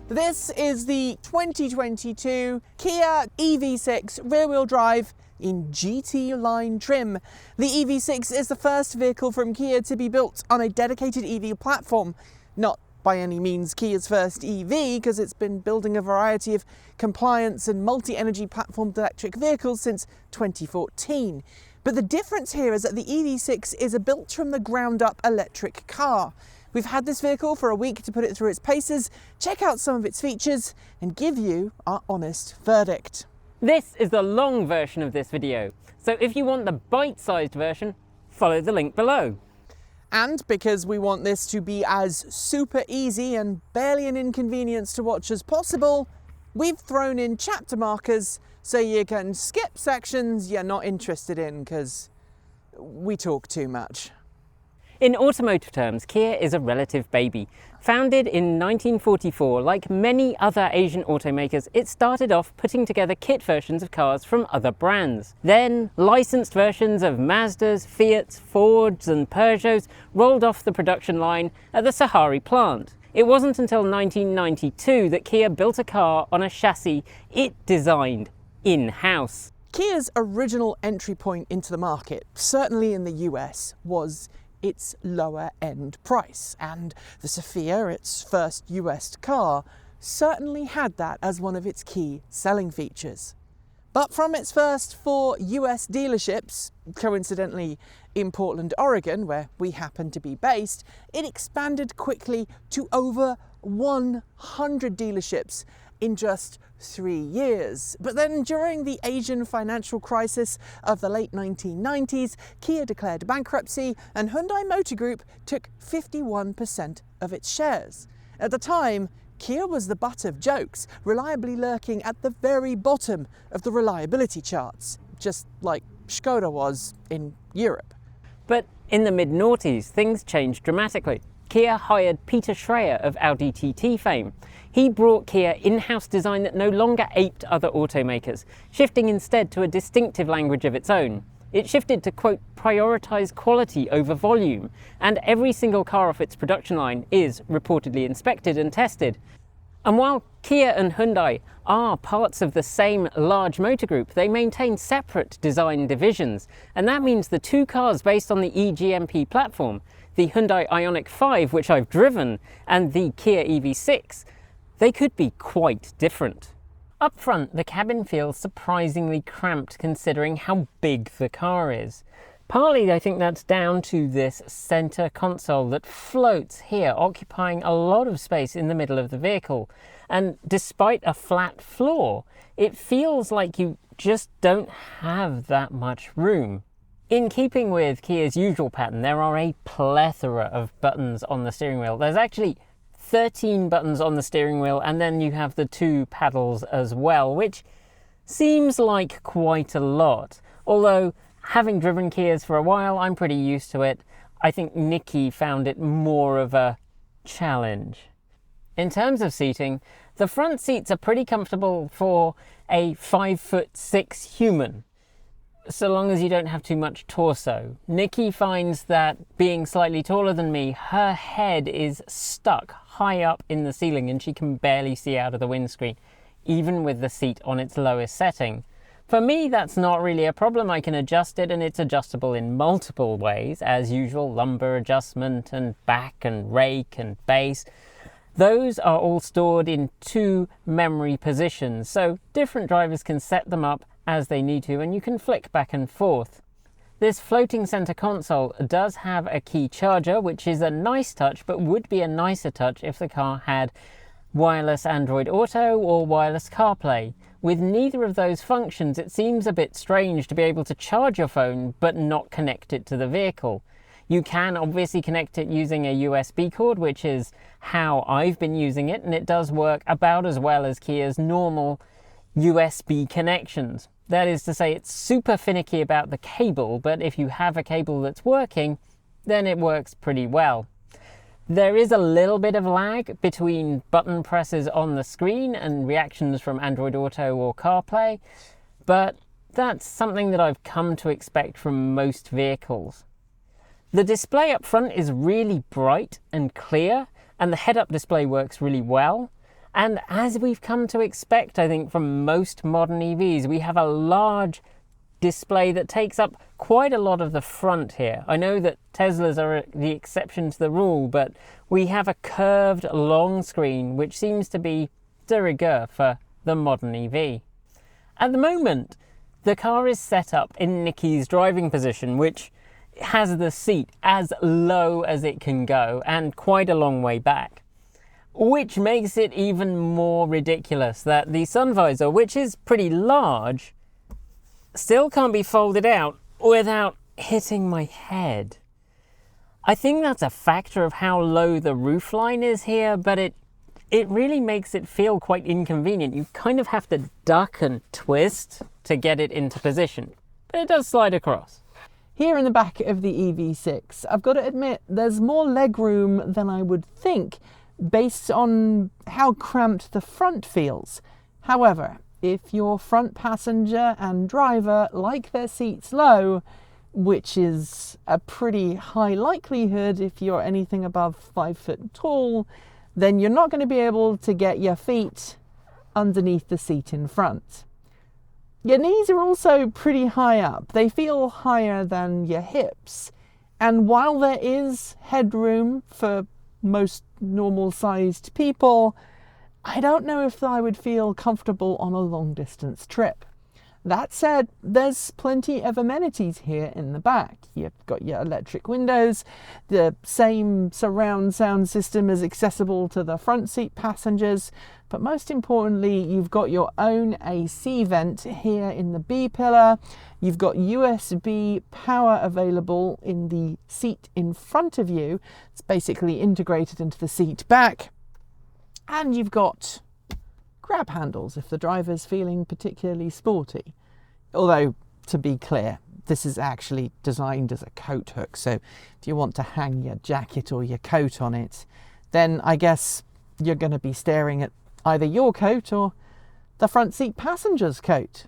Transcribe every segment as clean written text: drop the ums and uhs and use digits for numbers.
This is the 2022 Kia EV6 rear-wheel drive in GT line trim. The EV6 is the first vehicle from Kia to be built on a dedicated EV platform. Not by any means Kia's first EV, because it's been building a variety of compliance and multi-energy platformed electric vehicles since 2014. But the difference here is that the EV6 is a built from the ground up electric car. We've had this vehicle for a week to put it through its paces, check out some of its features, and give you our honest verdict. This is the long version of this video, so if you want the bite-sized version, follow the link below. And because we want this to be as super easy and barely an inconvenience to watch as possible, we've thrown in chapter markers so you can skip sections you're not interested in because we talk too much. In automotive terms, Kia is a relative baby. Founded in 1944, like many other Asian automakers, it started off putting together kit versions of cars from other brands. Then, licensed versions of Mazdas, Fiats, Fords and Peugeots rolled off the production line at the Sahari plant. It wasn't until 1992 that Kia built a car on a chassis it designed in-house. Kia's original entry point into the market, certainly in the US, was its lower end price, and the Sophia, its first US car, certainly had that as one of its key selling features. But from its first 4 US dealerships, coincidentally in Portland, Oregon, where we happen to be based, it expanded quickly to over 100 dealerships in just 3 years. But then during the Asian financial crisis of the late 1990s, Kia declared bankruptcy and Hyundai Motor Group took 51% of its shares. At the time, Kia was the butt of jokes, reliably lurking at the very bottom of the reliability charts, just like Skoda was in Europe. But in the mid-noughties, things changed dramatically. Kia hired Peter Schreier of Audi TT fame. He brought Kia in-house design that no longer aped other automakers, shifting instead to a distinctive language of its own. It shifted to, quote, prioritise quality over volume, and every single car off its production line is reportedly inspected and tested. And while Kia and Hyundai are parts of the same large motor group, they maintain separate design divisions, and that means the 2 cars based on the eGMP platform, the Hyundai Ioniq 5, which I've driven, and the Kia EV6, they could be quite different. Up front, the cabin feels surprisingly cramped considering how big the car is. Partly I think that's down to this centre console that floats here, occupying a lot of space in the middle of the vehicle. And despite a flat floor, it feels like you just don't have that much room. In keeping with Kia's usual pattern, there are a plethora of buttons on the steering wheel. There's actually 13 buttons on the steering wheel, and then you have the 2 paddles as well, which seems like quite a lot. Although, having driven Kias for a while, I'm pretty used to it. I think Nikki found it more of a challenge. In terms of seating, the front seats are pretty comfortable for a 5'6" human, so long as you don't have too much torso. Nikki finds that being slightly taller than me, her head is stuck high up in the ceiling and she can barely see out of the windscreen, even with the seat on its lowest setting. For me, that's not really a problem. I can adjust it, and it's adjustable in multiple ways, as usual, lumbar adjustment and back and rake and base. Those are all stored in 2 memory positions, so different drivers can set them up as they need to, and you can flick back and forth. This floating center console does have a key charger, which is a nice touch, but would be a nicer touch if the car had wireless Android Auto or wireless CarPlay. With neither of those functions, it seems a bit strange to be able to charge your phone but not connect it to the vehicle. You can obviously connect it using a USB cord, which is how I've been using it, and it does work about as well as Kia's normal USB connections. That is to say, it's super finicky about the cable, but if you have a cable that's working, then it works pretty well. There is a little bit of lag between button presses on the screen and reactions from Android Auto or CarPlay, but that's something that I've come to expect from most vehicles. The display up front is really bright and clear, and the head-up display works really well. And as we've come to expect, I think, from most modern EVs, we have a large display that takes up quite a lot of the front here. I know that Teslas are the exception to the rule, but we have a curved long screen, which seems to be de rigueur for the modern EV. At the moment, the car is set up in Nikki's driving position, which has the seat as low as it can go and quite a long way back. Which makes it even more ridiculous that the sun visor, which is pretty large, still can't be folded out without hitting my head. I think that's a factor of how low the roofline is here, but it really makes it feel quite inconvenient. You kind of have to duck and twist to get it into position, but it does slide across. Here in the back of the EV6, I've got to admit there's more legroom than I would think, based on how cramped the front feels. However, if your front passenger and driver like their seats low, which is a pretty high likelihood if you're anything above 5 foot tall, then you're not going to be able to get your feet underneath the seat in front. Your knees are also pretty high up. They feel higher than your hips. And while there is headroom for most normal-sized people, I don't know if I would feel comfortable on a long-distance trip. That said, there's plenty of amenities here in the back. You've got your electric windows, the same surround sound system is accessible to the front seat passengers, but most importantly, you've got your own AC vent here in the B pillar. You've got USB power available in the seat in front of you. It's basically integrated into the seat back. And you've got grab handles if the driver's feeling particularly sporty. Although, to be clear, this is actually designed as a coat hook, so if you want to hang your jacket or your coat on it, then I guess you're going to be staring at either your coat or the front seat passenger's coat.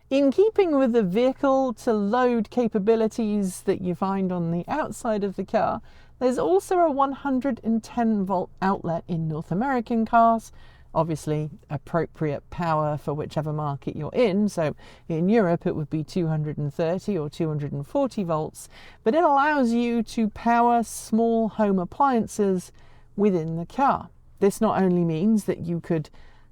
In keeping with the vehicle to load capabilities that you find on the outside of the car, there's also a 110 volt outlet in North American cars, obviously appropriate power for whichever market you're in. So in Europe it would be 230 or 240 volts, but it allows you to power small home appliances within the car. This not only means that you could,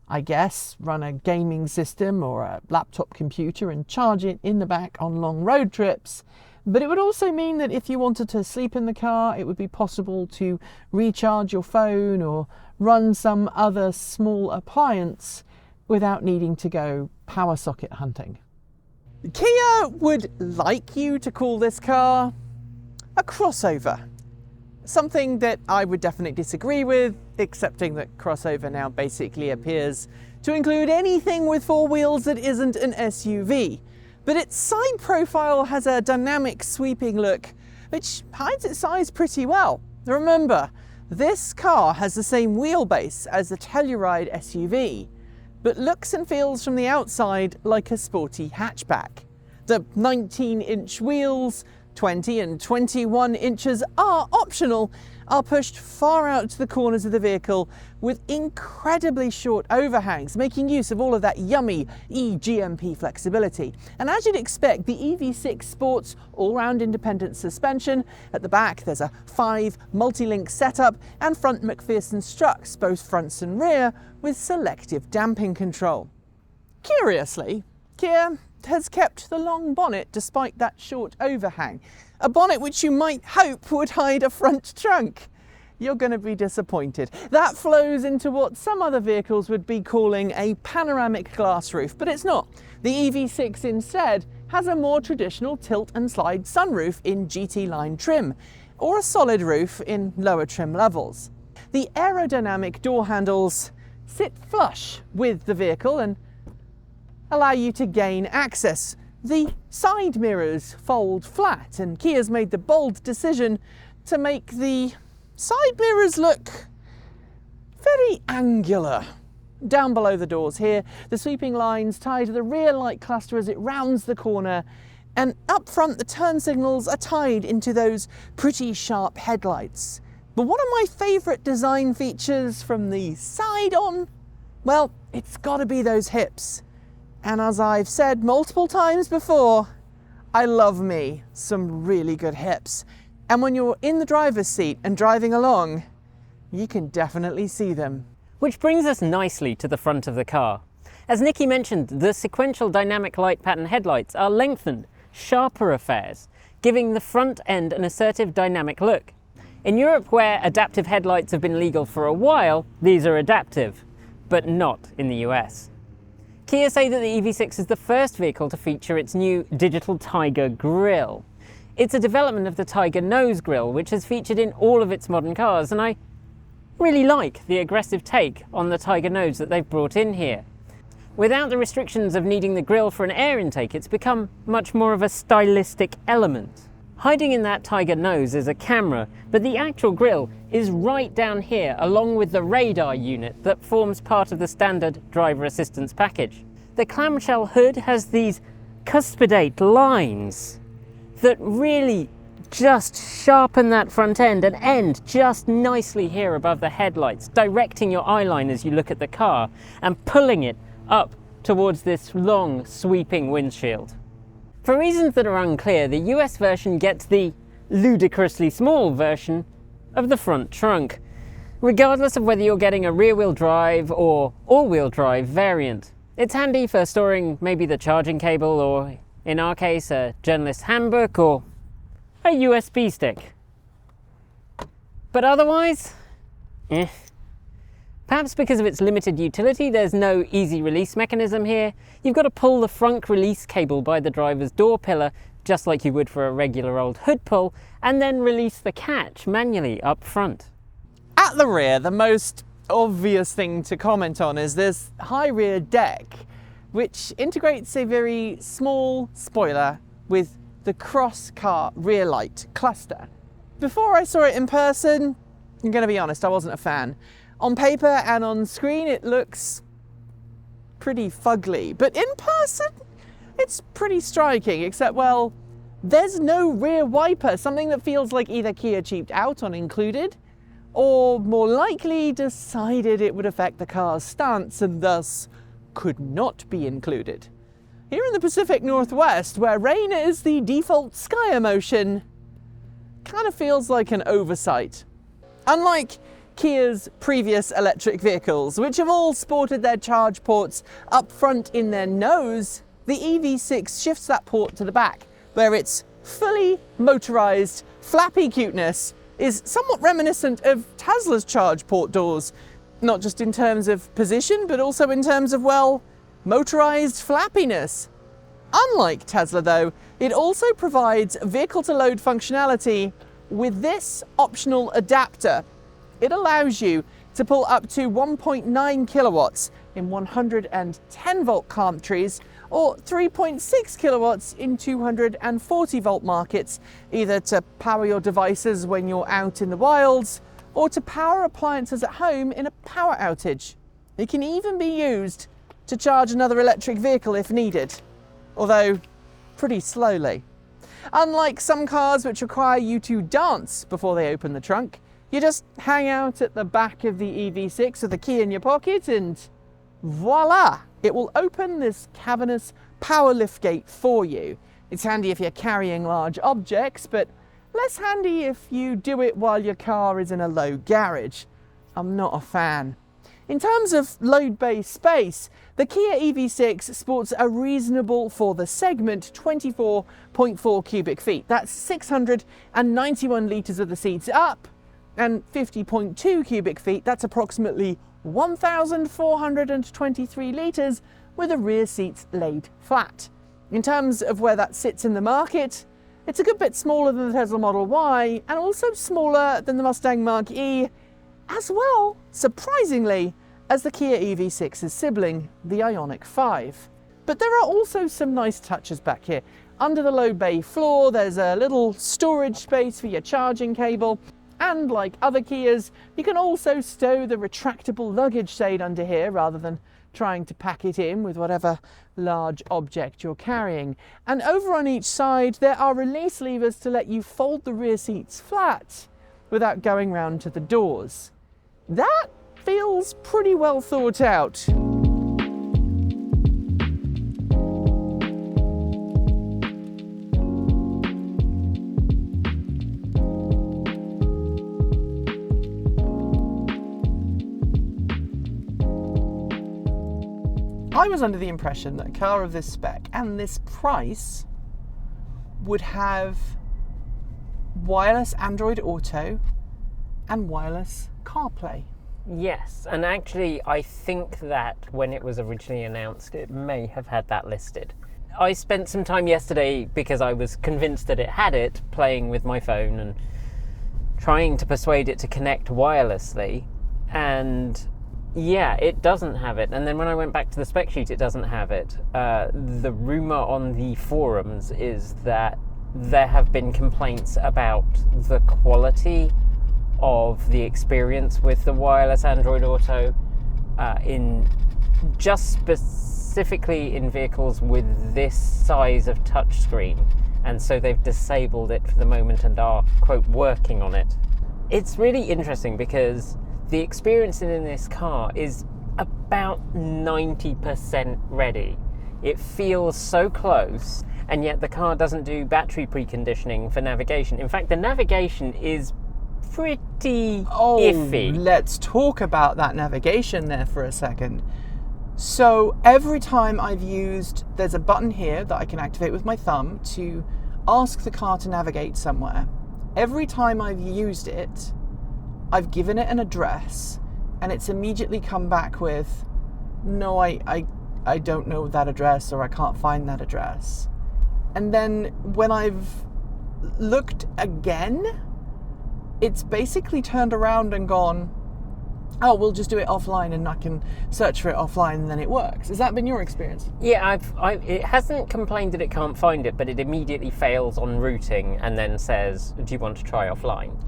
I guess, run a gaming system or a laptop computer and charge it in the back on long road trips, but it would also mean that if you wanted to sleep in the car, it would be possible to recharge your phone or run some other small appliance without needing to go power socket hunting. Kia would like you to call this car a crossover. Something that I would definitely disagree with, accepting that crossover now basically appears to include anything with four wheels that isn't an SUV. But its side profile has a dynamic sweeping look which hides its size pretty well. Remember, this car has the same wheelbase as the Telluride SUV, but looks and feels from the outside like a sporty hatchback. The 19-inch wheels, 20 and 21 inches are optional, are pushed far out to the corners of the vehicle with incredibly short overhangs, making use of all of that yummy eGMP flexibility. And as you'd expect, the EV6 sports all-round independent suspension. At the back, there's a 5 multi-link setup and front McPherson struts, both fronts and rear, with selective damping control. Curiously, Kia has kept the long bonnet despite that short overhang, a bonnet which you might hope would hide a front trunk. You're going to be disappointed. That flows into what some other vehicles would be calling a panoramic glass roof, but it's not. The EV6 instead has a more traditional tilt and slide sunroof in GT line trim, or a solid roof in lower trim levels. The aerodynamic door handles sit flush with the vehicle and allow you to gain access. The side mirrors fold flat, and Kia's made the bold decision to make the side mirrors look very angular. Down below the doors here, the sweeping lines tie to the rear light cluster as it rounds the corner, and up front the turn signals are tied into those pretty sharp headlights. But one of my favourite design features from the side on, well, it's got to be those hips. And as I've said multiple times before, I love me some really good hips. And when you're in the driver's seat and driving along, you can definitely see them. Which brings us nicely to the front of the car. As Nikki mentioned, the sequential dynamic light pattern headlights are lengthened, sharper affairs, giving the front end an assertive dynamic look. In Europe, where adaptive headlights have been legal for a while, these are adaptive, but not in the US. Kia say that the EV6 is the first vehicle to feature its new digital Tiger grille. It's a development of the Tiger nose grille, which has featured in all of its modern cars, and I really like the aggressive take on the Tiger nose that they've brought in here. Without the restrictions of needing the grille for an air intake, it's become much more of a stylistic element. Hiding in that Tiger nose is a camera, but the actual grille is right down here, along with the radar unit that forms part of the standard driver assistance package. The clamshell hood has these cuspidate lines that really just sharpen that front end and end just nicely here above the headlights, directing your eye line as you look at the car and pulling it up towards this long sweeping windshield. For reasons that are unclear, the US version gets the ludicrously small version of the front trunk, regardless of whether you're getting a rear-wheel drive or all-wheel drive variant. It's handy for storing maybe the charging cable, or in our case a journalist handbook or a USB stick. But otherwise, Perhaps because of its limited utility, there's no easy release mechanism here. You've got to pull the front release cable by the driver's door pillar, just like you would for a regular old hood pull, and then release the catch manually up front. At the rear, the most obvious thing to comment on is this high rear deck, which integrates a very small spoiler with the cross-car rear light cluster. Before I saw it in person, I'm going to be honest, I wasn't a fan. On paper and on screen it looks pretty fugly, but in person it's pretty striking, except, well, there's no rear wiper, something that feels like either Kia cheaped out on included, or more likely decided it would affect the car's stance and thus could not be included. Here in the Pacific Northwest, where rain is the default sky emotion, kind of feels like an oversight. Unlike Kia's previous electric vehicles, which have all sported their charge ports up front in their nose, the EV6 shifts that port to the back, where its fully motorized, flappy cuteness is somewhat reminiscent of Tesla's charge port doors, not just in terms of position, but also in terms of, well, motorized flappiness. Unlike Tesla though, it also provides vehicle-to-load functionality with this optional adapter. It allows you to pull up to 1.9 kilowatts in 110 volt clamp trees or 3.6 kilowatts in 240 volt markets, either to power your devices when you're out in the wilds or to power appliances at home in a power outage. It can even be used to charge another electric vehicle if needed, although pretty slowly. Unlike some cars which require you to dance before they open the trunk, you just hang out at the back of the EV6 with the key in your pocket and voila! It will open this cavernous power liftgate for you. It's handy if you're carrying large objects, but less handy if you do it while your car is in a low garage. I'm not a fan. In terms of load bay space, the Kia EV6 sports a reasonable, for the segment, 24.4 cubic feet. That's 691 litres of the seats up, and 50.2 cubic feet, that's approximately 1,423 litres with the rear seats laid flat. In terms of where that sits in the market, it's a good bit smaller than the Tesla Model Y and also smaller than the Mustang Mach-E, as well, surprisingly, as the Kia EV6's sibling, the Ioniq 5. But there are also some nice touches back here. Under the low bay floor, there's a little storage space for your charging cable, and like other Kias, you can also stow the retractable luggage shade under here rather than trying to pack it in with whatever large object you're carrying. And over on each side, there are release levers to let you fold the rear seats flat without going round to the doors. That feels pretty well thought out. I was under the impression that a car of this spec and this price would have wireless Android Auto and wireless CarPlay. Yes, and actually I think that when it was originally announced, it may have had that listed. I spent some time yesterday, because I was convinced that it had it, playing with my phone and trying to persuade it to connect wirelessly, and yeah, it doesn't have it. And then when I went back to the spec sheet, it doesn't have it. The rumour on the forums is that there have been complaints about the quality of the experience with the wireless Android Auto, in just specifically in vehicles with this size of touchscreen, and so they've disabled it for the moment and are, quote, working on it. It's really interesting because the experience in this car is about 90% ready. It feels so close, and yet the car doesn't do battery preconditioning for navigation. In fact, the navigation is pretty iffy. Let's talk about that navigation there for a second. So every time I've used, there's a button here that I can activate with my thumb to ask the car to navigate somewhere. Every time I've used it, I've given it an address, and it's immediately come back with, no, I don't know that address, or I can't find that address. And then when I've looked again, it's basically turned around and gone, oh, we'll just do it offline and I can search for it offline and then it works. Has that been your experience? Yeah, it hasn't complained that it can't find it, but it immediately fails on routing and then says, do you want to try offline?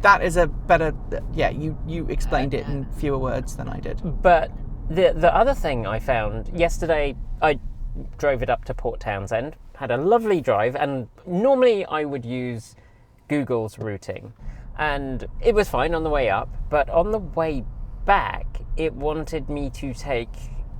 That is a better, yeah, you explained it in fewer words than I did. But the other thing I found, yesterday I drove it up to Port Townsend, had a lovely drive, and normally I would use Google's routing. And it was fine on the way up, but on the way back, it wanted me to take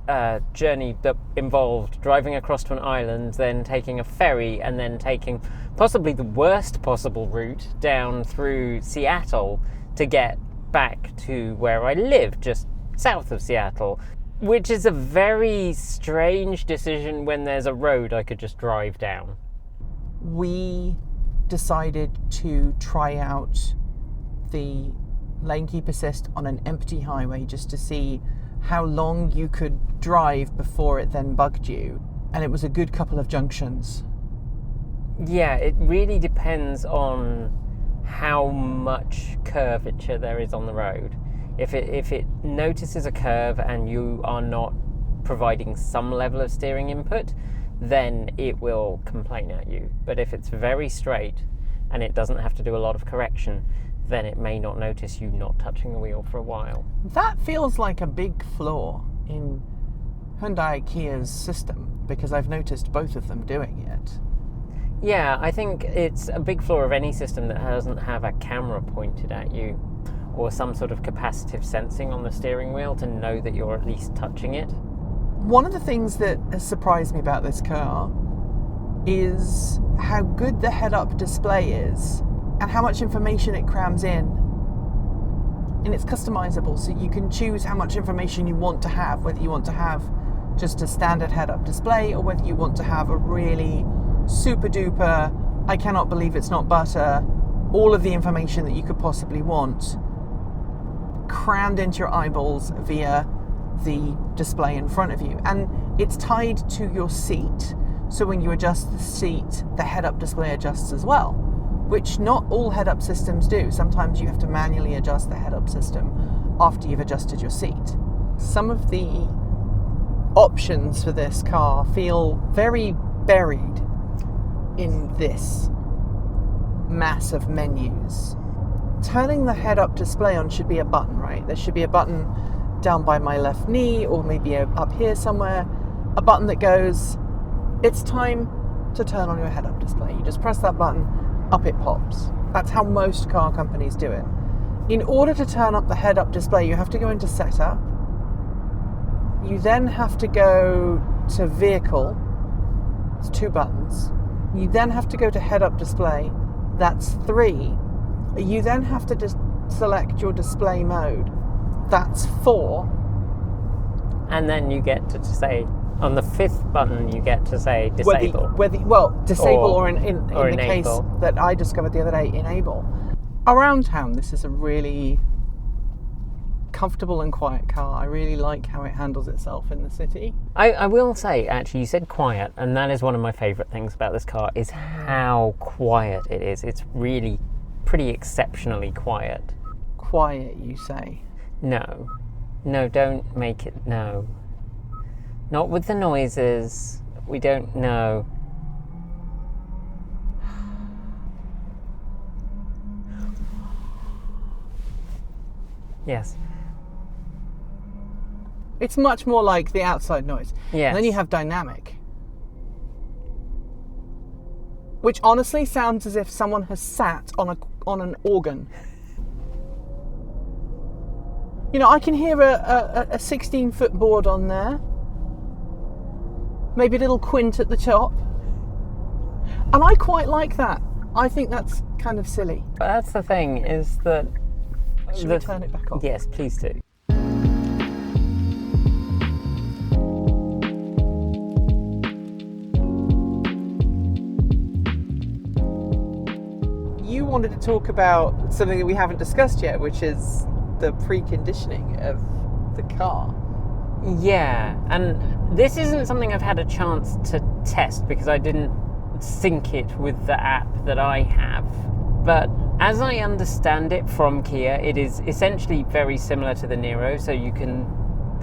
a journey that involved driving across to an island, then taking a ferry, and then taking possibly the worst possible route down through Seattle to get back to where I live, just south of Seattle, which is a very strange decision when there's a road I could just drive down. We decided to try out the lane keep assist on an empty highway just to see how long you could drive before it then bugged you, and it was a good couple of junctions. Yeah, it really depends on how much curvature there is on the road. If it notices a curve and you are not providing some level of steering input, then it will complain at you. But if it's very straight and it doesn't have to do a lot of correction, then it may not notice you not touching the wheel for a while. That feels like a big flaw in Hyundai Kia's system, because I've noticed both of them doing it. Yeah, I think it's a big flaw of any system that doesn't have a camera pointed at you or some sort of capacitive sensing on the steering wheel to know that you're at least touching it. One of the things that has surprised me about this car is how good the head-up display is and how much information it crams in. and it's customizable, so you can choose how much information you want to have, whether you want to have just a standard head-up display or whether you want to have a really super duper, I cannot believe it's not butter, all of the information that you could possibly want crammed into your eyeballs via the display in front of you. And it's tied to your seat, so when you adjust the seat, the head-up display adjusts as well, which not all head-up systems do. Sometimes you have to manually adjust the head-up system after you've adjusted your seat. Some of the options for this car feel very buried in this mass of menus. Turning the head-up display on should be a button, right? There should be a button down by my left knee, or maybe up here somewhere, a button that goes, it's time to turn on your head-up display. You just press that button, up it pops. That's how most car companies do it. In order to turn up the head-up display, you have to go into setup. You then have to go to vehicle. It's 2 buttons. You then have to go to head-up display. That's 3. You then have to just select your display mode. That's 4. And then you get to say, on the 5th button, you get to say disable. Disable or in the enable. case that I discovered the other day, enable. Around town, this is a really comfortable and quiet car. I really like how it handles itself in the city. I will say, actually, you said quiet, and that is one of my favourite things about this car, is how quiet it is. It's really pretty exceptionally quiet. Quiet, you say? No, don't make it, no. Not with the noises. We don't know. Yes. It's much more like the outside noise. Yes. And then you have dynamic, which honestly sounds as if someone has sat on an organ. You know, I can hear a 16-foot board on there. Maybe a little quint at the top. And I quite like that. I think that's kind of silly. But that's the thing, is that... Should we turn it back on? Yes, please do. You wanted to talk about something that we haven't discussed yet, which is the preconditioning of the car. Yeah, and this isn't something I've had a chance to test because I didn't sync it with the app that I have. But as I understand it from Kia, it is essentially very similar to the Niro, so you can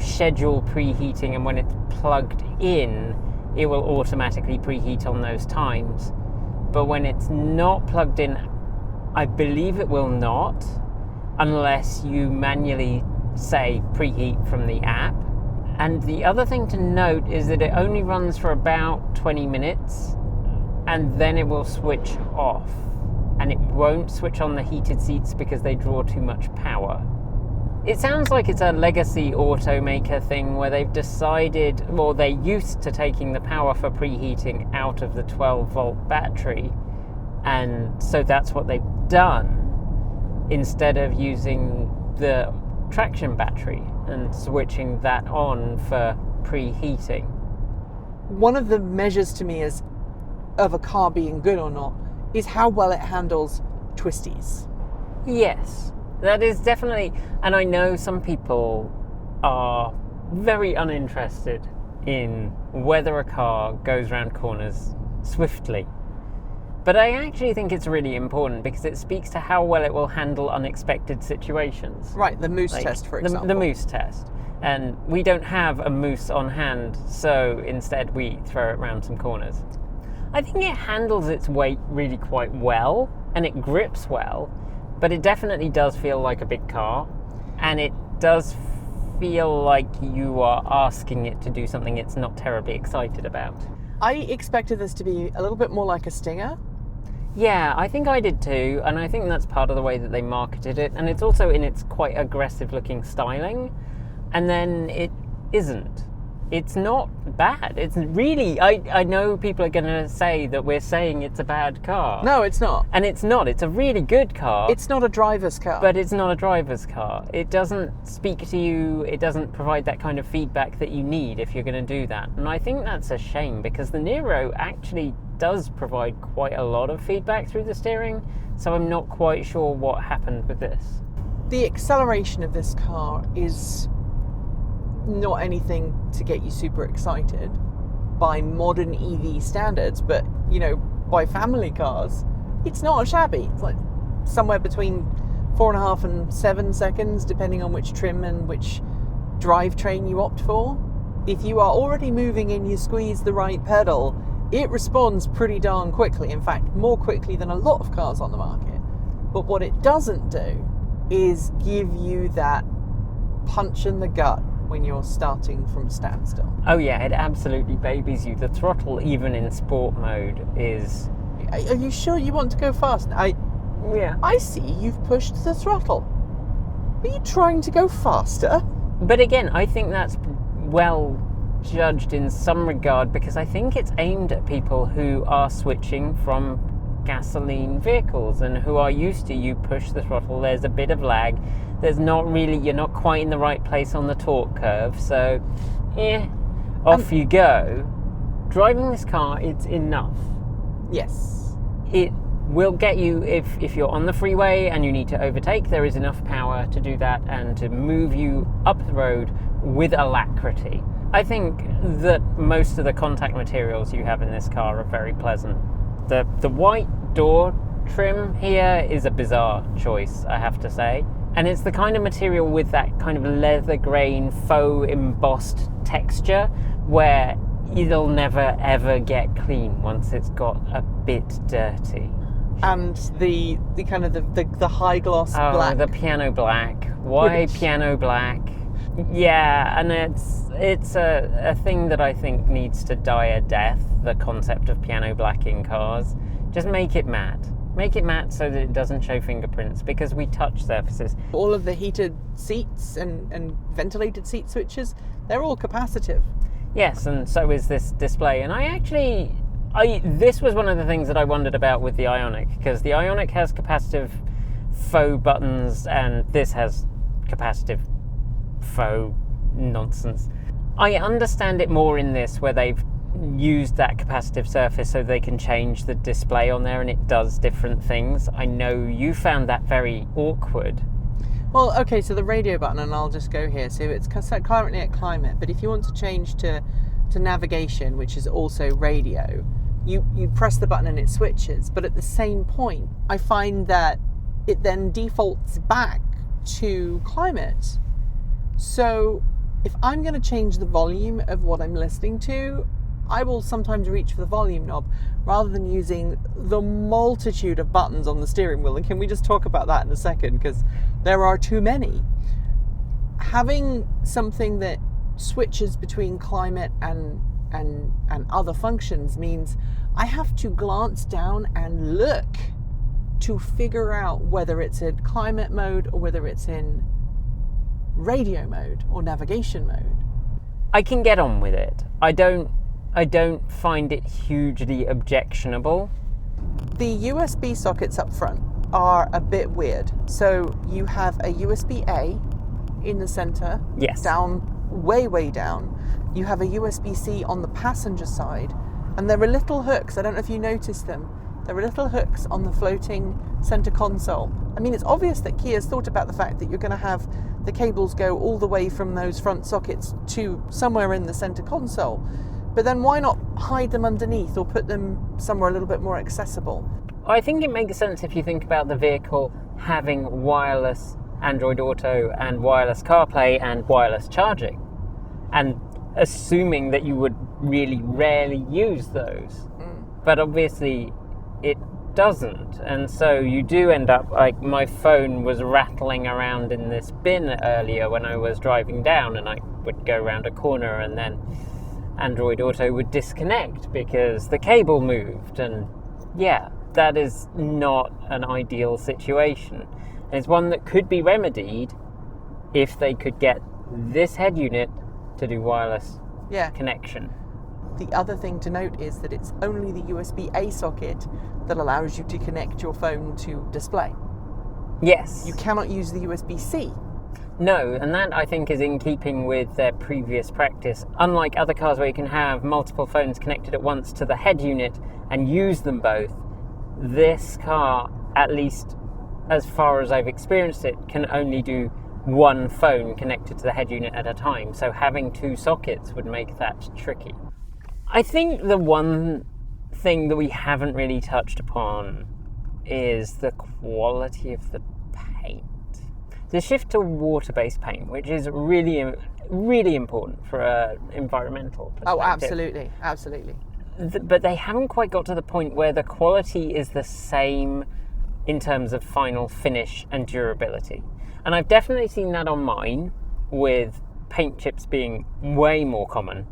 schedule preheating, and when it's plugged in, it will automatically preheat on those times. But when it's not plugged in, I believe it will not, unless you manually say preheat from the app. And the other thing to note is that it only runs for about 20 minutes and then it will switch off, and it won't switch on the heated seats because they draw too much power. It sounds like it's a legacy automaker thing where they've decided, or they're used to taking the power for preheating out of the 12-volt battery, and so that's what they've done instead of using the traction battery and switching that on for preheating. One of the measures to me is of a car being good or not is how well it handles twisties. Yes, that is definitely, and I know some people are very uninterested in whether a car goes around corners swiftly. But I actually think it's really important because it speaks to how well it will handle unexpected situations. Right, the moose test, for example. The moose test. And we don't have a moose on hand, so instead we throw it around some corners. I think it handles its weight really quite well, and it grips well, but it definitely does feel like a big car, and it does feel like you are asking it to do something it's not terribly excited about. I expected this to be a little bit more like a Stinger. Yeah, I think I did too, and I think that's part of the way that they marketed it, and it's also in its quite aggressive looking styling, and then it isn't. it's not bad. It's really, I know people are going to say that we're saying it's a bad car. No, it's not. And it's not. It's a really good car. It's not a driver's car. But it's not a driver's car. It doesn't speak to you. It doesn't provide that kind of feedback that you need if you're going to do that. And I think that's a shame, because the Nero actually does provide quite a lot of feedback through the steering. So I'm not quite sure what happened with this. The acceleration of this car is not anything to get you super excited by modern EV standards, but by family cars, it's not shabby. It's like somewhere between 4.5 and 7 seconds, depending on which trim and which drivetrain you opt for. If you are already moving and you squeeze the right pedal, it responds pretty darn quickly. In fact, more quickly than a lot of cars on the market. But what it doesn't do is give you that punch in the gut when you're starting from standstill. Oh yeah, it absolutely babies you. The throttle, even in sport mode, is... Are you sure you want to go fast? Yeah. I see you've pushed the throttle. Are you trying to go faster? But again, I think that's well judged in some regard, because I think it's aimed at people who are switching from gasoline vehicles and who are used to, you push the throttle, there's a bit of lag, you're not quite in the right place on the torque curve, so off you go. Driving this car, it's enough. Yes. It will get you, if you're on the freeway and you need to overtake, there is enough power to do that and to move you up the road with alacrity. I think that most of the contact materials you have in this car are very pleasant. The white door trim here is a bizarre choice, I have to say. And it's the kind of material with that kind of leather grain, faux embossed texture where it'll never ever get clean once it's got a bit dirty. And the kind of the high gloss black. Oh, the piano black. Why piano black? Yeah, and it's a thing that I think needs to die a death, the concept of piano black in cars. Just make it matte. Make it matte so that it doesn't show fingerprints, because we touch surfaces. All of the heated seats and ventilated seat switches, they're all capacitive. Yes, and so is this display. And this was one of the things that I wondered about with the Ioniq, because the Ioniq has capacitive faux buttons and this has capacitive faux nonsense. I understand it more in this, where they've used that capacitive surface so they can change the display on there and it does different things. I know you found that very awkward. Well, okay, so the radio button, and I'll just go here. So it's currently at climate, but if you want to change to navigation, which is also radio, you press the button and it switches. But at the same point, I find that it then defaults back to climate. So if I'm going to change the volume of what I'm listening to, I will sometimes reach for the volume knob rather than using the multitude of buttons on the steering wheel. And can we just talk about that in a second? Because there are too many. Having something that switches between climate and other functions means I have to glance down and look to figure out whether it's in climate mode or whether it's in radio mode or navigation mode. I can get on with it. I don't find it hugely objectionable. The USB sockets up front are a bit weird. So you have a USB-A in the center, yes, down, way down. You have a USB-C on the passenger side, and there are little hooks. I don't know if you noticed them. There are little hooks on the floating center console. I mean, it's obvious that Kia's thought about the fact that you're going to have the cables go all the way from those front sockets to somewhere in the center console. But then why not hide them underneath or put them somewhere a little bit more accessible? I think it makes sense if you think about the vehicle having wireless Android Auto and wireless CarPlay and wireless charging, and assuming that you would really rarely use those. But obviously it doesn't, and so you do end up, like, my phone was rattling around in this bin earlier when I was driving down, and I would go around a corner and then Android Auto would disconnect because the cable moved, and yeah, that is not an ideal situation. And it's one that could be remedied if they could get this head unit to do wireless Yeah. connection. The other thing to note is that it's only the USB-A socket that allows you to connect your phone to display. Yes. You cannot use the USB-C. No, and that I think is in keeping with their previous practice. Unlike other cars where you can have multiple phones connected at once to the head unit and use them both, this car, at least as far as I've experienced it, can only do one phone connected to the head unit at a time. So having two sockets would make that tricky. I think the one thing that we haven't really touched upon is the quality of the paint. The shift to water-based paint, which is really, really important for an environmental perspective. Oh, absolutely, absolutely. But they haven't quite got to the point where the quality is the same in terms of final finish and durability. And I've definitely seen that on mine, with paint chips being way more common.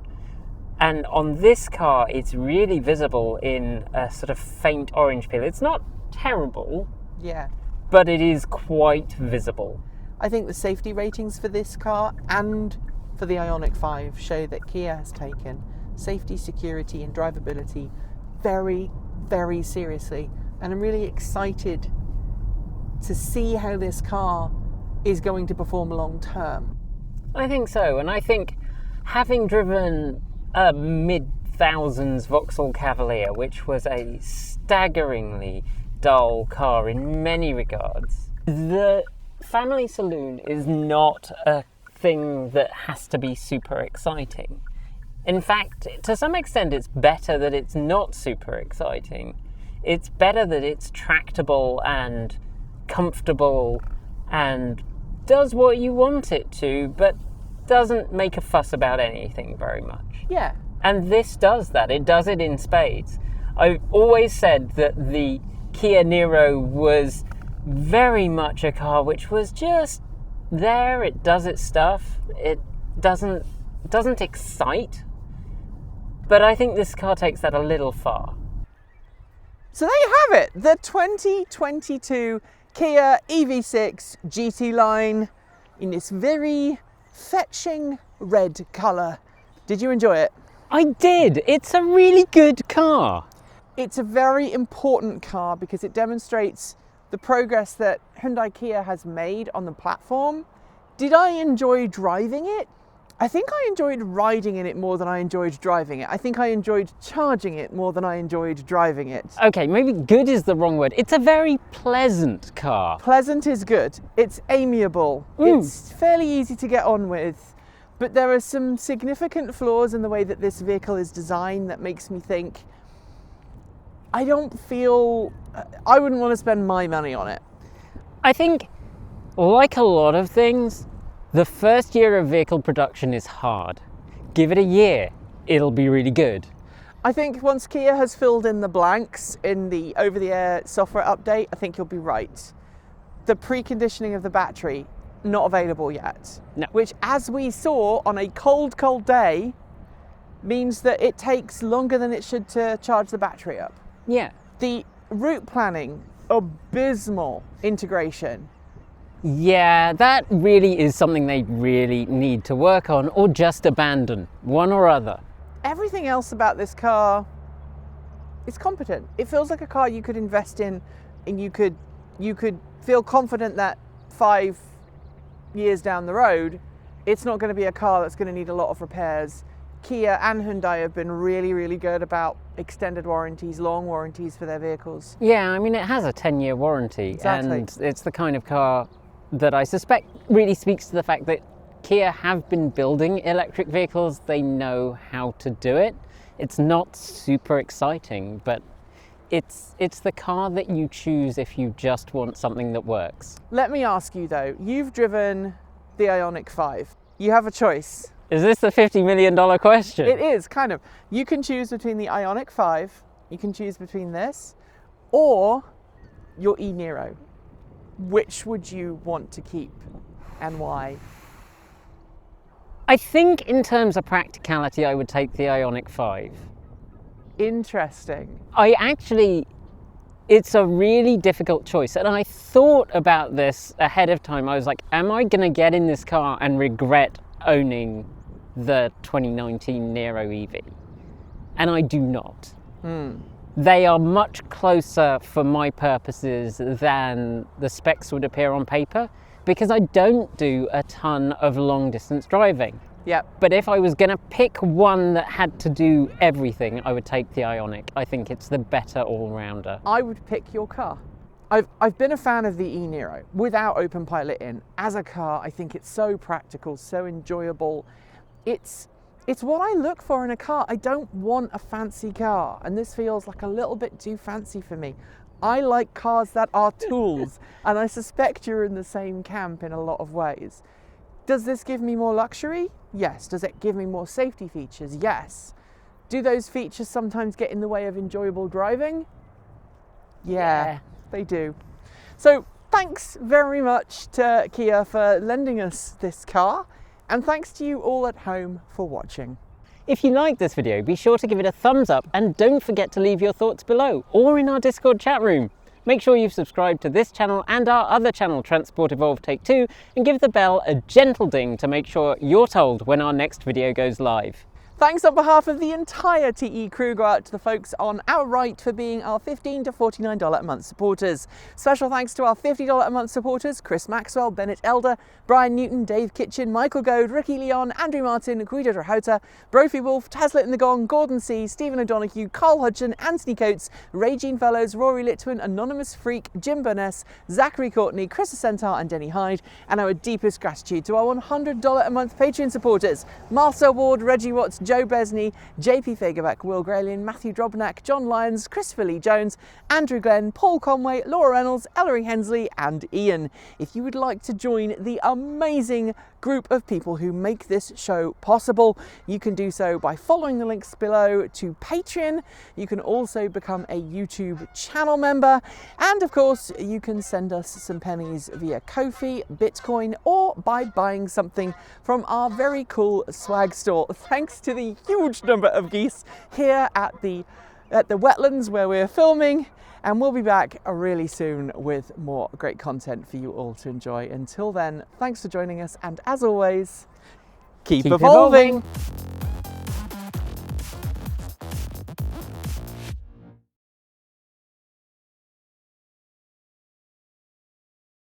And on this car, it's really visible in a sort of faint orange peel. It's not terrible, Yeah. but it is quite visible. I think the safety ratings for this car and for the Ioniq 5 show that Kia has taken safety, security and drivability very, very seriously. And I'm really excited to see how this car is going to perform long term. I think so, and I think having driven a mid-thousands Vauxhall Cavalier, which was a staggeringly dull car in many regards, the family saloon is not a thing that has to be super exciting. In fact, to some extent, it's better that it's not super exciting. It's better that it's tractable and comfortable and does what you want it to, but doesn't make a fuss about anything very much. Yeah. And this does that. It does it in spades. I've always said that the Kia Niro was very much a car which was just there. It does its stuff. It doesn't excite. But I think this car takes that a little far. So there you have it, the 2022 Kia EV6 GT line in this very fetching red colour. Did you enjoy it? I did. It's a really good car. It's a very important car because it demonstrates the progress that Hyundai Kia has made on the platform. Did I enjoy driving it? I think I enjoyed riding in it more than I enjoyed driving it. I think I enjoyed charging it more than I enjoyed driving it. Okay, maybe good is the wrong word. It's a very pleasant car. Pleasant is good. It's amiable. It's fairly easy to get on with. But there are some significant flaws in the way that this vehicle is designed that makes me think, I wouldn't want to spend my money on it. I think, like a lot of things, the first year of vehicle production is hard. Give it a year, it'll be really good. I think once Kia has filled in the blanks in the over-the-air software update, I think you'll be right. The preconditioning of the battery, not available yet. No. Which, as we saw on a cold, cold day, means that it takes longer than it should to charge the battery up. Yeah. The route planning, abysmal integration. Yeah, that really is something they really need to work on, or just abandon, one or other. Everything else about this car is competent. It feels like a car you could invest in, and you could feel confident that 5 years down the road, it's not going to be a car that's going to need a lot of repairs. Kia and Hyundai have been really, really good about extended warranties, long warranties for their vehicles. Yeah, I mean, it has a 10-year warranty, Exactly. and it's the kind of car that I suspect really speaks to the fact that Kia have been building electric vehicles. They know how to do it. It's not super exciting, but it's the car that you choose if you just want something that works. Let me ask you though, you've driven the Ioniq 5. You have a choice. Is this the $50 million question? It is, kind of. You can choose between the Ioniq 5, you can choose between this, or your e-Niro. Which would you want to keep and why? I think in terms of practicality, I would take the Ioniq 5. Interesting. It's a really difficult choice. And I thought about this ahead of time. I was like, am I going to get in this car and regret owning the 2019 Nero EV, and I do not. They are much closer for my purposes than the specs would appear on paper, because I don't do a ton of long distance driving. Yep. But if I was going to pick one that had to do everything, I would take the Ioniq. I think it's the better all-rounder. I would pick your car. I've been a fan of the e-Nero without open pilot in. As a car, I think it's so practical, so enjoyable. It's what I look for in a car. I don't want a fancy car, and this feels like a little bit too fancy for me. I like cars that are tools, and I suspect you're in the same camp in a lot of ways. Does this give me more luxury? Yes. Does it give me more safety features? Yes. Do those features sometimes get in the way of enjoyable driving? Yeah. They do. So thanks very much to Kia for lending us this car, and thanks to you all at home for watching. If you liked this video, be sure to give it a thumbs up, and don't forget to leave your thoughts below or in our Discord chat room. Make sure you've subscribed to this channel and our other channel, Transport Evolved Take 2, and give the bell a gentle ding to make sure you're told when our next video goes live. Thanks on behalf of the entire TE crew go out to the folks on our right for being our $15 to $49 a month supporters. Special thanks to our $50 a month supporters: Chris Maxwell, Bennett Elder, Brian Newton, Dave Kitchen, Michael Goad, Ricky Leon, Andrew Martin, Guido Drahota, Brophy Wolf, Taslet in the Gong, Gordon C, Stephen O'Donoghue, Carl Hudson, Anthony Coates, Regine Fellows, Rory Litwin, Anonymous Freak, Jim Burness, Zachary Courtney, Chris Centaur and Denny Hyde. And our deepest gratitude to our $100 a month Patreon supporters: Marcel Ward, Reggie Watts, Joe Besney, JP Fagerbeck, Will Graylian, Matthew Drobnak, John Lyons, Christopher Lee Jones, Andrew Glenn, Paul Conway, Laura Reynolds, Ellery Hensley and Ian. If you would like to join the amazing group of people who make this show possible, you can do so by following the links below to Patreon. You can also become a YouTube channel member, and of course you can send us some pennies via Ko-fi, Bitcoin, or by buying something from our very cool swag store. Thanks to the huge number of geese here at the wetlands where we're filming, and we'll be back really soon with more great content for you all to enjoy. Until then, thanks for joining us, and as always, keep evolving.